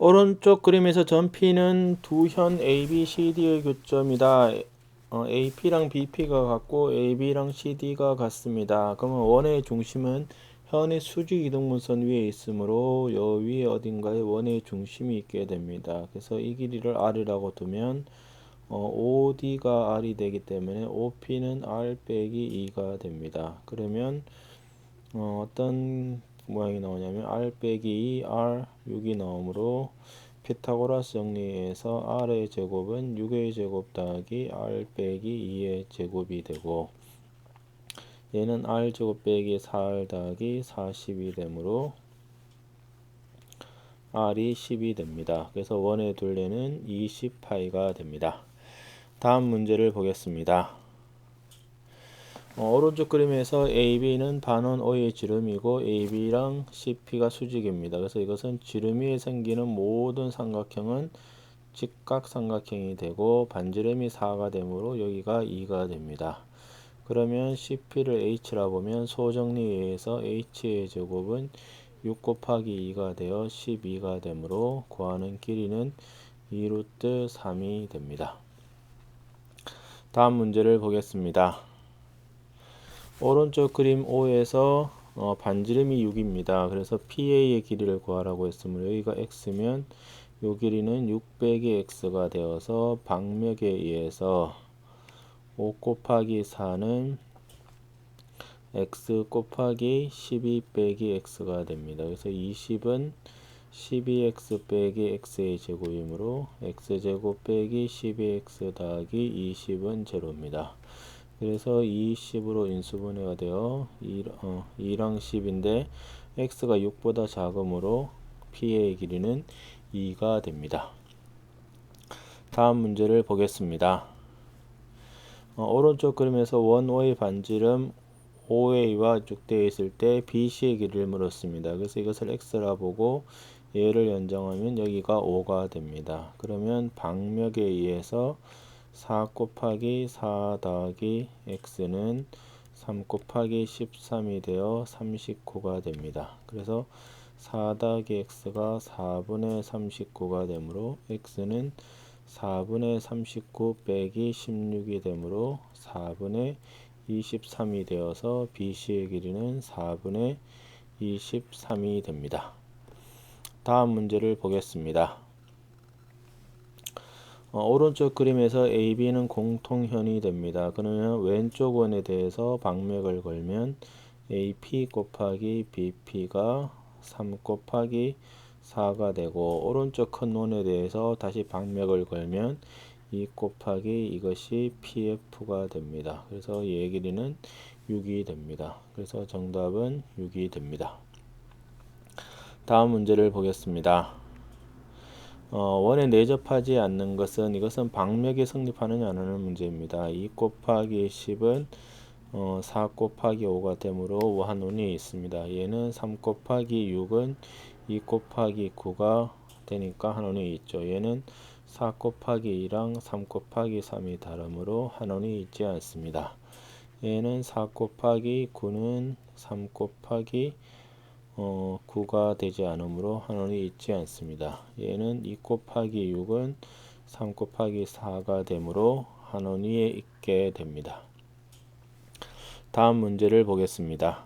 오른쪽 그림에서 점 P는 두 현 AB, CD의 교점이다. AP랑 BP가 같고 AB랑 CD가 같습니다. 그러면 원의 중심은 현의 수직 이등분선 위에 있으므로 여 위에 어딘가에 원의 중심이 있게 됩니다. 그래서 이 길이를 R이라고 두면 OD가 R이 되기 때문에 OP는 R 빼기 2가 됩니다. 그러면 어떤 모양이 나오냐면 R 빼기 2, R 6이 나오므로 피타고라스 정리에서 R의 제곱은 6의 제곱 더하기 R 빼기 2의 제곱이 되고, 얘는 R 제곱 빼기 4R 더하기 40이 되므로 R이 10이 됩니다. 그래서 원의 둘레는 20파이가 됩니다. 다음 문제를 보겠습니다. 오른쪽 그림에서 AB는 반원 O의 지름이고 AB랑 CP가 수직입니다. 그래서 이것은 지름위에 생기는 모든 삼각형은 직각삼각형이 되고 반지름이 4가 되므로 여기가 2가 됩니다. 그러면 CP를 H라 보면 소정리에 의해서 H의 제곱은 6 곱하기 2가 되어 12가 되므로 구하는 길이는 2루트 3이 됩니다. 다음 문제를 보겠습니다. 오른쪽 그림 O에서 반지름이 6입니다. 그래서 PA의 길이를 구하라고 했으므로 여기가 X면 요 길이는 6 빼기 X가 되어서 방맥에 의해서 5 곱하기 4는 X 곱하기 12 빼기 X가 됩니다. 그래서 20은 12X 빼기 X의 제곱이므로 X제곱 빼기 12X 더하기 20은 제로입니다. 그래서 20으로 인수분해가 되어 2랑 10인데 x가 6보다 작으므로 p의 길이는 2가 됩니다. 다음 문제를 보겠습니다. 오른쪽 그림에서 원 O의 반지름 OA와 육대에 있을 때 BC의 길이를 물었습니다. 그래서 이것을 x라 보고 얘를 연장하면 여기가 5가 됩니다. 그러면 방맥에 의해서 4 곱하기 4 더하기 x는 3 곱하기 13이 되어 39가 됩니다. 그래서 4 더하기 x가 4분의 39가 되므로 x는 4분의 39 빼기 16이 되므로 4분의 23이 되어서 BC의 길이는 4분의 23이 됩니다. 다음 문제를 보겠습니다. 오른쪽 그림에서 AB는 공통현이 됩니다. 그러면 왼쪽 원에 대해서 방맥을 걸면 AP 곱하기 BP가 3 곱하기 4가 되고, 오른쪽 큰 원에 대해서 다시 방맥을 걸면 2 곱하기 이것이 PF가 됩니다. 그래서 얘 길이는 6이 됩니다. 그래서 정답은 6이 됩니다. 다음 문제를 보겠습니다. 원에 내접하지 않는 것은 이것은 방맥이 성립하느냐 안 하는 문제입니다. 2 곱하기 10은 4 곱하기 5가 되므로 한원이 있습니다. 얘는 3 곱하기 6은 2 곱하기 9가 되니까 한원이 있죠. 얘는 4 곱하기 2랑 3 곱하기 3이 다르므로 한원이 있지 않습니다. 얘는 4 곱하기 9는 3 곱하기 9가 되지 않으므로 한원이 있지 않습니다. 얘는 2 곱하기 6은 3 곱하기 4가 되므로 한원이 있게 됩니다. 다음 문제를 보겠습니다.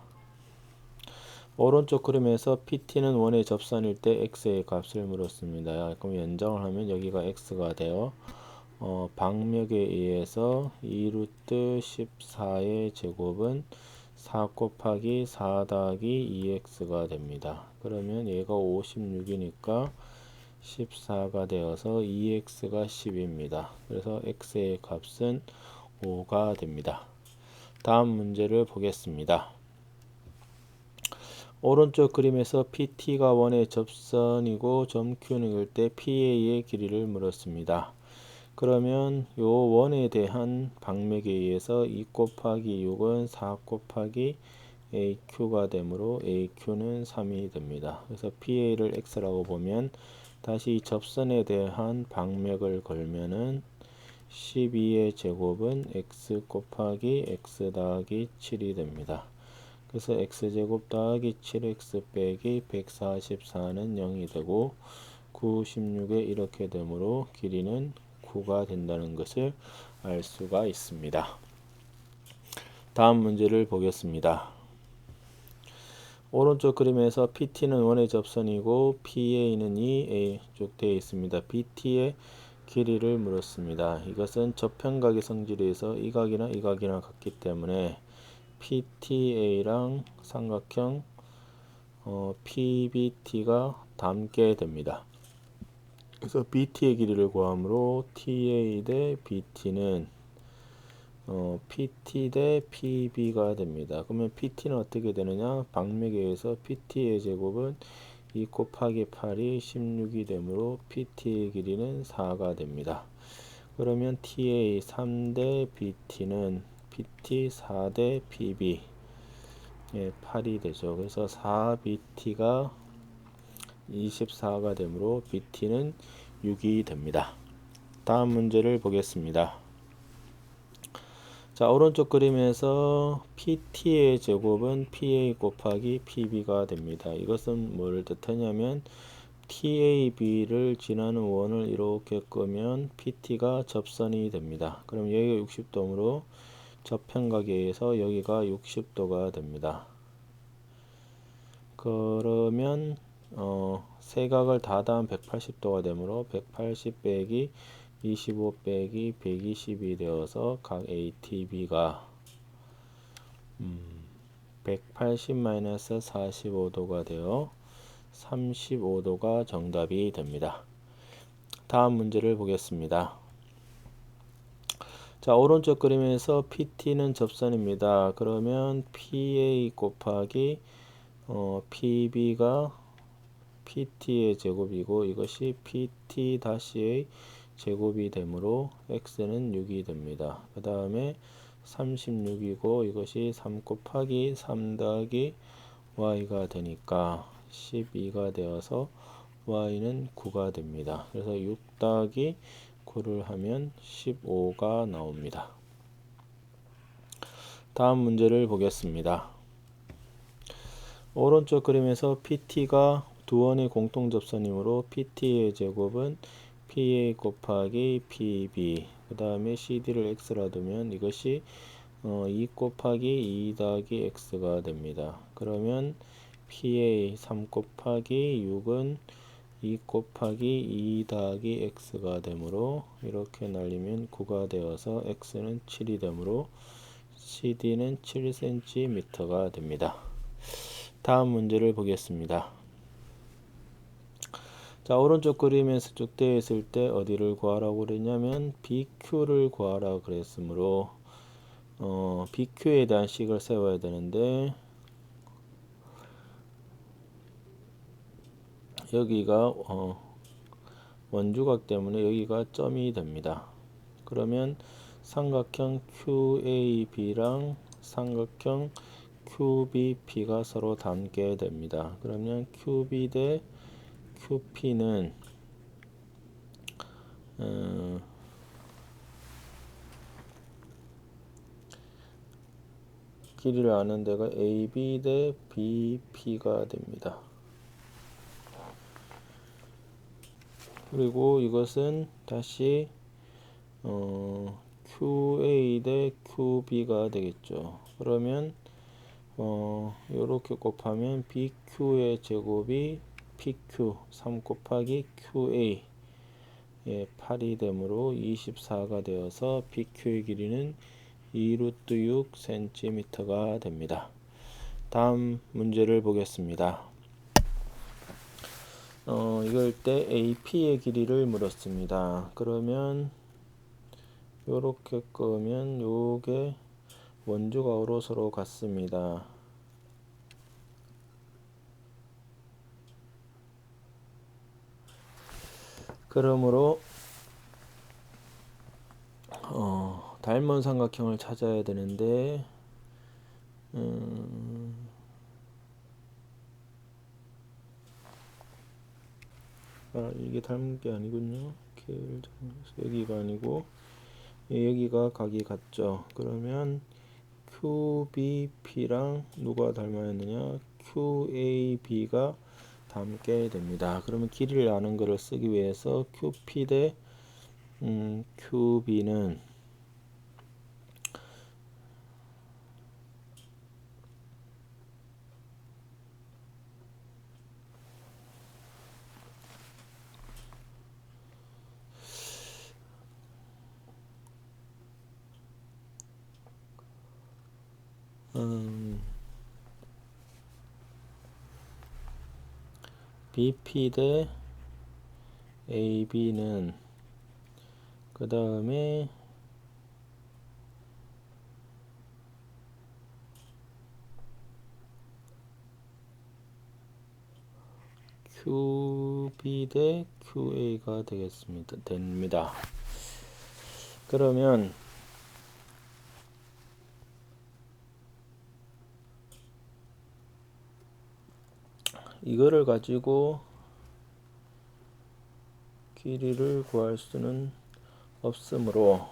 오른쪽 그림에서 PT는 원의 접선일 때 x의 값을 물었습니다. 그럼 연장을 하면 여기가 x가 되어 방맥에 의해서 2루트 14의 제곱은 4 곱하기 4 더하기 2x가 됩니다. 그러면 얘가 56이니까 14가 되어서 2x가 10입니다. 그래서 x의 값은 5가 됩니다. 다음 문제를 보겠습니다. 오른쪽 그림에서 PT가 원의 접선이고 점 Q는 때 PA의 길이를 물었습니다. 그러면 요 원에 대한 방맥에 의해서 2 곱하기 6은 4 곱하기 AQ가 되므로 AQ는 3이 됩니다. 그래서 PA를 X라고 보면 다시 접선에 대한 방맥을 걸면은 12의 제곱은 X 곱하기 X 더하기 7이 됩니다. 그래서 X제곱 더하기 7X 빼기 144는 0이 되고, 9, 16에 이렇게 되므로 길이는 9가 된다는 것을 알 수가 있습니다. 다음 문제를 보겠습니다. 오른쪽 그림에서 PT는 원의 접선이고 PA는 이 쭉 되어 있습니다. BT의 길이를 물었습니다. 이것은 저평각의 성질에서 이 각이나 이 각이나 같기 때문에 PTA랑 삼각형 PBT가 닮게 됩니다. 그래서 BT의 길이를 구하므로 TA 대 BT는 PT 대 PB가 됩니다. 그러면 PT는 어떻게 되느냐? 방맥에 의해서 PT의 제곱은 2 곱하기 8이 16이 되므로 PT의 길이는 4가 됩니다. 그러면 TA 3 대 BT는 PT 4 대 PB 8이 되죠. 그래서 4BT가 24가 되므로 BT는 6이 됩니다. 다음 문제를 보겠습니다. 자, 오른쪽 그림에서 PT의 제곱은 PA 곱하기 PB가 됩니다. 이것은 뭘 뜻하냐면 TAB를 지나는 원을 이렇게 끄면 PT가 접선이 됩니다. 그럼 여기가 60도므로 저평각에 의해서 여기가 60도가 됩니다. 그러면 세 각을 다 더하면 180도가 되므로 180 빼기 25 빼기 120이 되어서 각 ATB가 180-45도가 되어 35도가 정답이 됩니다. 다음 문제를 보겠습니다. 자, 오른쪽 그림에서 PT는 접선입니다. 그러면 PA 곱하기 PB가 PT의 제곱이고 이것이 PT-의 제곱이 되므로 x는 6이 됩니다. 그 다음에 36이고 이것이 3 곱하기 3 더하기 y가 되니까 12가 되어서 y는 9가 됩니다. 그래서 6 더하기 9를 하면 15가 나옵니다. 다음 문제를 보겠습니다. 오른쪽 그림에서 PT가 두 원의 공통 접선이므로 PT의 제곱은 PA 곱하기 PB 그 다음에 CD를 x라 두면 이것이 2 곱하기 2 더하기 x가 됩니다. 그러면 PA 3 곱하기 6은 2 곱하기 2 더하기 x가 되므로 이렇게 날리면 9가 되어서 x는 7이 되므로 CD는 7cm가 됩니다. 다음 문제를 보겠습니다. 자, 오른쪽 그림에서 쭉 되어 있을 때 어디를 구하라고 그랬냐면 BQ를 구하라 그랬으므로 BQ에 대한 식을 세워야 되는데 여기가 원주각 때문에 여기가 점이 됩니다. 그러면 삼각형 QAB랑 삼각형 QBP가 서로 닮게 됩니다. 그러면 QB 대 QP는 길이를 아는 데가 AB 대 BP가 됩니다. 그리고 이것은 다시 QA 대 QB가 되겠죠. 그러면 이렇게 곱하면 BQ의 제곱이 PQ 3 곱하기 QA 8이 되므로 24가 되어서 PQ의 길이는 2루트 6cm가 됩니다. 다음 문제를 보겠습니다. 이걸 때 AP의 길이를 물었습니다. 그러면 요렇게 끄면 요게 원주각으로 서로 같습니다. 그러므로 닮은 삼각형을 찾아야 되는데 이게 닮은 게 아니군요. 여기가 아니고 여기가 각이 같죠. 그러면 QBP랑 누가 닮아있느냐? QAB가 담게 됩니다. 그러면 길이를 아는 것을 쓰기 위해서 QP 대 QB는 BP 대 AB는 그 다음에 QB 대 QA가 됩니다. 그러면 이거를 가지고 길이를 구할 수는 없으므로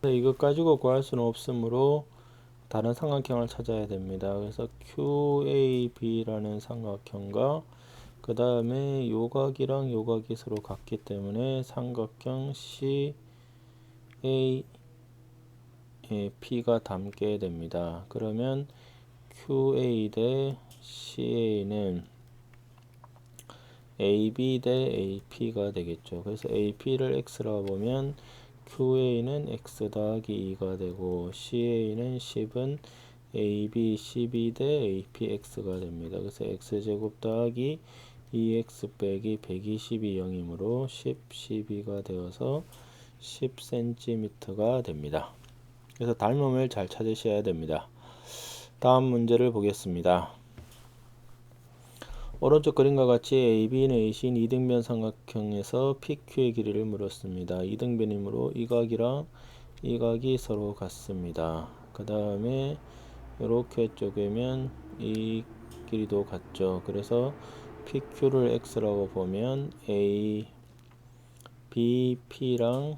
이것 가지고 구할 수는 없으므로 다른 삼각형을 찾아야 됩니다. 그래서 QAB라는 삼각형과 그 다음에 요각이랑 요각이 서로 같기 때문에 삼각형 CAP가 닮게 됩니다. 그러면 QA 대 CA는 AB 대 AP가 되겠죠. 그래서 AP를 X라고 보면 QA는 X 더하기 2가 되고 CA는 10은 AB, 12 대 APX가 됩니다. 그래서 X제곱 더하기 2X 빼기 120이 0이므로 10, 12가 되어서 10cm가 됩니다. 그래서 닮음을 잘 찾으셔야 됩니다. 다음 문제를 보겠습니다. 오른쪽 그림과 같이 AB는 AC인 이등변 삼각형에서 PQ의 길이를 물었습니다. 이등변이므로 이 각이랑 이 각이 서로 같습니다. 그 다음에 이렇게 쪼개면 이 길이도 같죠. 그래서 PQ를 X라고 보면 ABP랑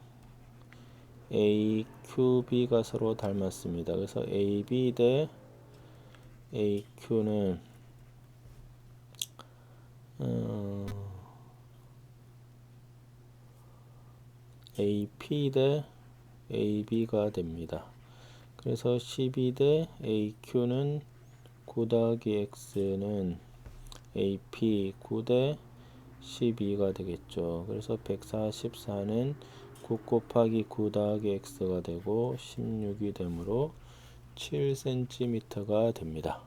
AQB가 서로 닮았습니다. 그래서 AB 대 AQ는 AP 대 AB가 됩니다. 그래서 12 대 AQ는 9 더하기 X는 AP 9 대 12가 되겠죠. 그래서 144는 9 곱하기 9 더하기 X가 되고 16이 되므로 7cm가 됩니다.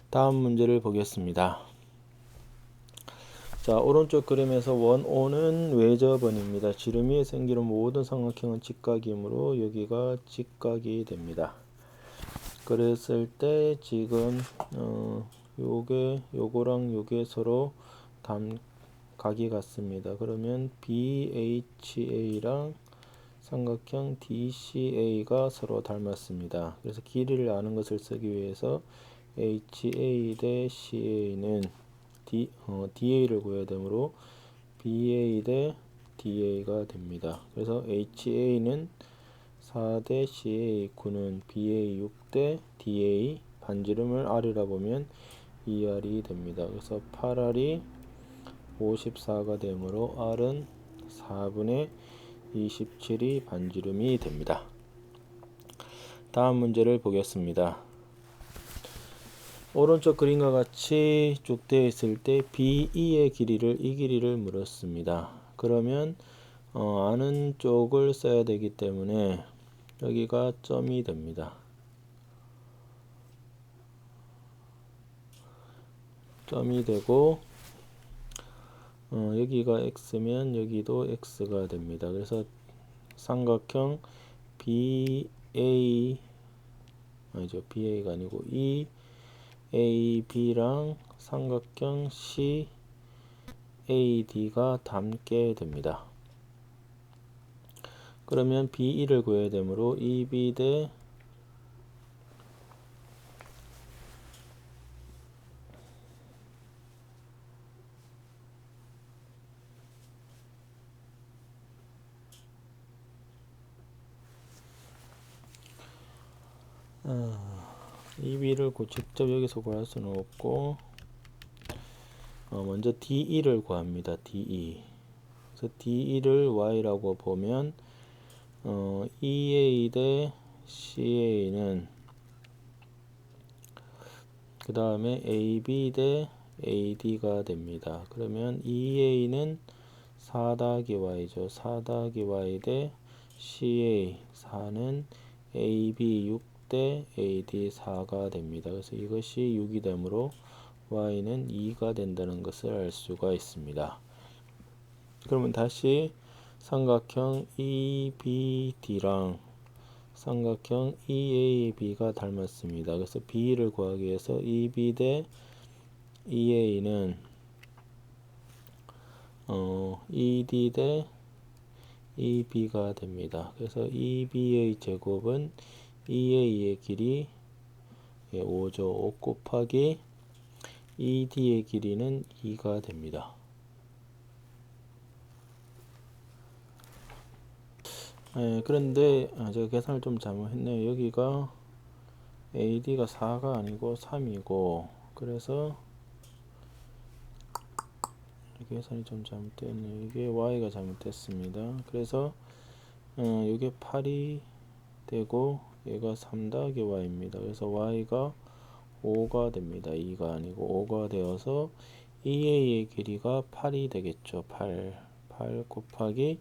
다음 문제를 보겠습니다. 자, 오른쪽 그림에서 원O는 외접원입니다. 지름 위에 생기는 모든 삼각형은 직각이므로 여기가 직각이 됩니다. 그랬을 때 지금 요거랑 요게 서로 각이 같습니다. 그러면 BHA랑 삼각형 DCA가 서로 닮았습니다. 그래서 길이를 아는 것을 쓰기 위해서 HA 대 CA는 DA를 구해야 되므로 BA 대 DA가 됩니다. 그래서 HA는 4 대 CA, 9는 BA 6 대 DA, 반지름을 R이라 보면 2R이 됩니다. 그래서 8R이 54가 되므로 R은 4분의 27이 반지름이 됩니다. 다음 문제를 보겠습니다. 오른쪽 그림과 같이 쭉 되어 있을 때 BE의 길이를 이 길이를 물었습니다. 그러면 아는 쪽을 써야 되기 때문에 여기가 점이 됩니다. 점이 되고 여기가 X면 여기도 X가 됩니다. 그래서 삼각형 BA가 아니고 EAB랑 삼각형 CAD가 닮게 됩니다. 그러면 BE를 구해야 되므로 EB 대 EB를 직접 여기서 구할 수는 없고 먼저 D2를 구합니다. D2. 그래서 D2를 Y라고 보면 EA 대 CA는 그 다음에 AB 대 AD가 됩니다. 그러면 EA는 4 더하기 Y죠. 4 더하기 Y 대 CA 4는 AB 6 대 AD 4가 됩니다. 그래서 이것이 6이 되므로 Y는 2가 된다는 것을 알 수가 있습니다. 그러면 다시 삼각형 EBD랑 삼각형 EAB가 닮았습니다. 그래서 B를 구하기 위해서 EB 대 EA는 ED 대 EB가 됩니다. 그래서 EB의 제곱은 EA의 길이 5죠. 5 곱하기 ED의 길이는 2가 됩니다. 그런데 제가 계산을 좀 잘못했네요. 여기가 AD가 4가 아니고 3이고, 그래서 계산이 좀 잘못됐네요. 이게 Y가 잘못됐습니다. 그래서 이게 8이 되고 얘가 3 더하기 Y입니다. 그래서 Y가 5가 됩니다. 2가 아니고 5가 되어서 EA의 길이가 8이 되겠죠. 8 곱하기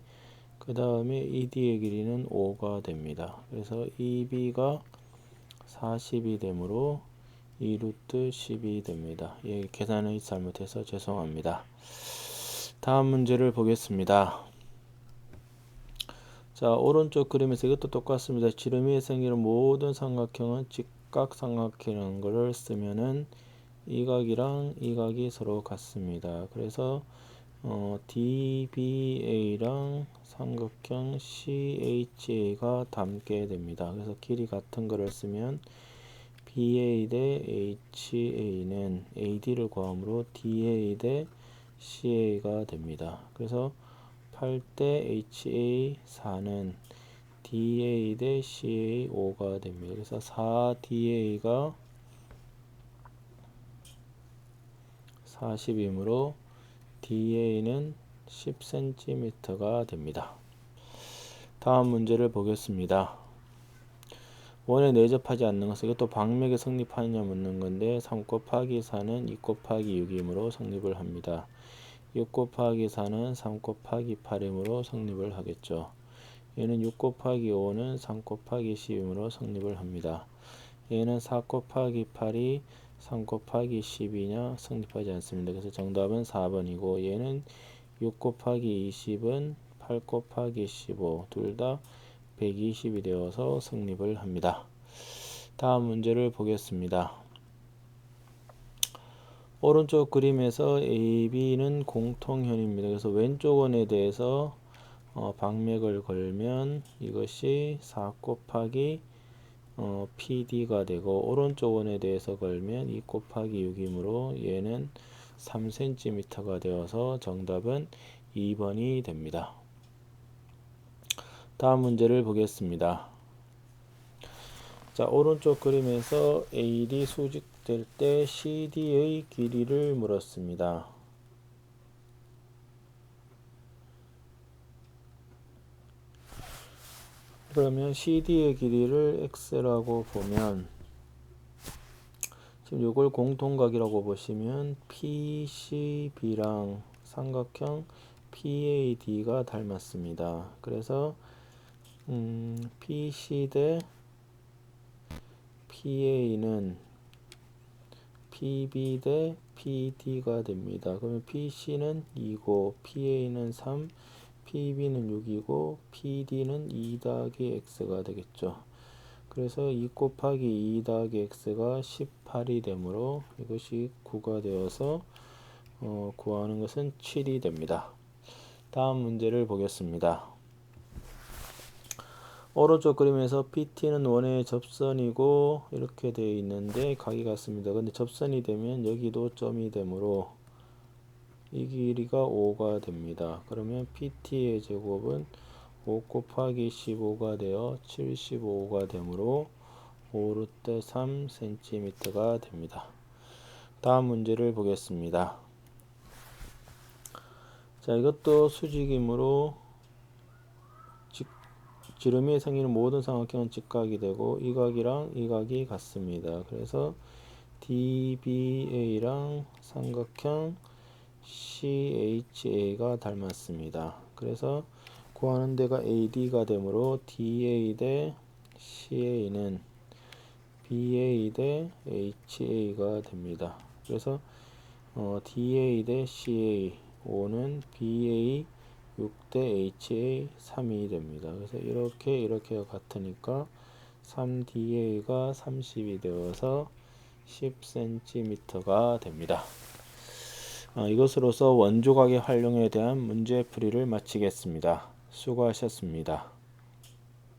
그 다음에 ED의 길이는 5가 됩니다. 그래서 EB가 40이 되므로 2루트 10이 됩니다. 예, 계산을 잘못해서 죄송합니다. 다음 문제를 보겠습니다. 자, 오른쪽 그림에서 이것도 똑같습니다. 지름이 생기는 모든 삼각형은 직각삼각형이라는 것을 쓰면은 이 각이랑 이 각이 서로 같습니다. 그래서 DBA랑 삼각형 CHA가 닮게 됩니다. 그래서 길이 같은 거를 쓰면 BA 대 HA는 AD를 구함으로 DA 대 CA가 됩니다. 그래서 8대 HA 4는 DA 대 CA 5가 됩니다. 그래서 4DA가 40이므로 DA는 10cm가 됩니다. 다음 문제를 보겠습니다. 원에 내접하지 않는 것은 이것도 방맥에 성립하느냐 묻는 건데 3 곱하기 4는 2 곱하기 6이므로 성립을 합니다. 6 곱하기 4는 3 곱하기 8이므로 성립을 하겠죠. 얘는 6 곱하기 5는 3 곱하기 10이므로 성립을 합니다. 얘는 4 곱하기 8이 3 곱하기 10이냐 성립하지 않습니다. 그래서 정답은 4번이고 얘는 6 곱하기 20은 8 곱하기 15 둘 다 120이 되어서 성립을 합니다. 다음 문제를 보겠습니다. 오른쪽 그림에서 AB는 공통현입니다. 그래서 왼쪽 원에 대해서 방맥을 걸면 이것이 4 곱하기 PD가 되고 오른쪽 원에 대해서 걸면 2 곱하기 6이므로 얘는 3cm가 되어서 정답은 2번이 됩니다. 다음 문제를 보겠습니다. 자, 오른쪽 그림에서 AD 수직될 때 CD의 길이를 물었습니다. 그러면 CD의 길이를 X라고 보면 지금 이걸 공통각이라고 보시면 PCB랑 삼각형 PAD가 닮았습니다. 그래서 PC 대 PA는 PB 대 PD가 됩니다. 그러면 PC는 2고 PA는 3, PB는 6이고 PD는 2 더하기 X가 되겠죠. 그래서 2 곱하기 2 더하기 X가 18이 되므로 이것이 9가 되어서 구하는 것은 7이 됩니다. 다음 문제를 보겠습니다. 오른쪽 그림에서 PT는 원의 접선이고 이렇게 되어 있는데 각이 같습니다. 근데 접선이 되면 여기도 점이 되므로 이 길이가 5가 됩니다. 그러면 PT의 제곱은 5 곱하기 15가 되어 75가 되므로 5루트 3cm가 됩니다. 다음 문제를 보겠습니다. 자, 이것도 수직이므로 지름이 생기는 모든 삼각형은 직각이 되고 이 각이랑 이 각이 같습니다. 그래서 DBA랑 삼각형 CHA가 닮았습니다. 그래서 구하는 데가 AD가 되므로 DA 대 CA는 BA 대 HA가 됩니다. 그래서 DA 대 CA 5는 BA 6 대 HA 3이 됩니다. 그래서 이렇게가 같으니까 3DA가 30이 되어서 10cm가 됩니다. 이것으로서 원조각의 활용에 대한 문제풀이를 마치겠습니다. 수고하셨습니다.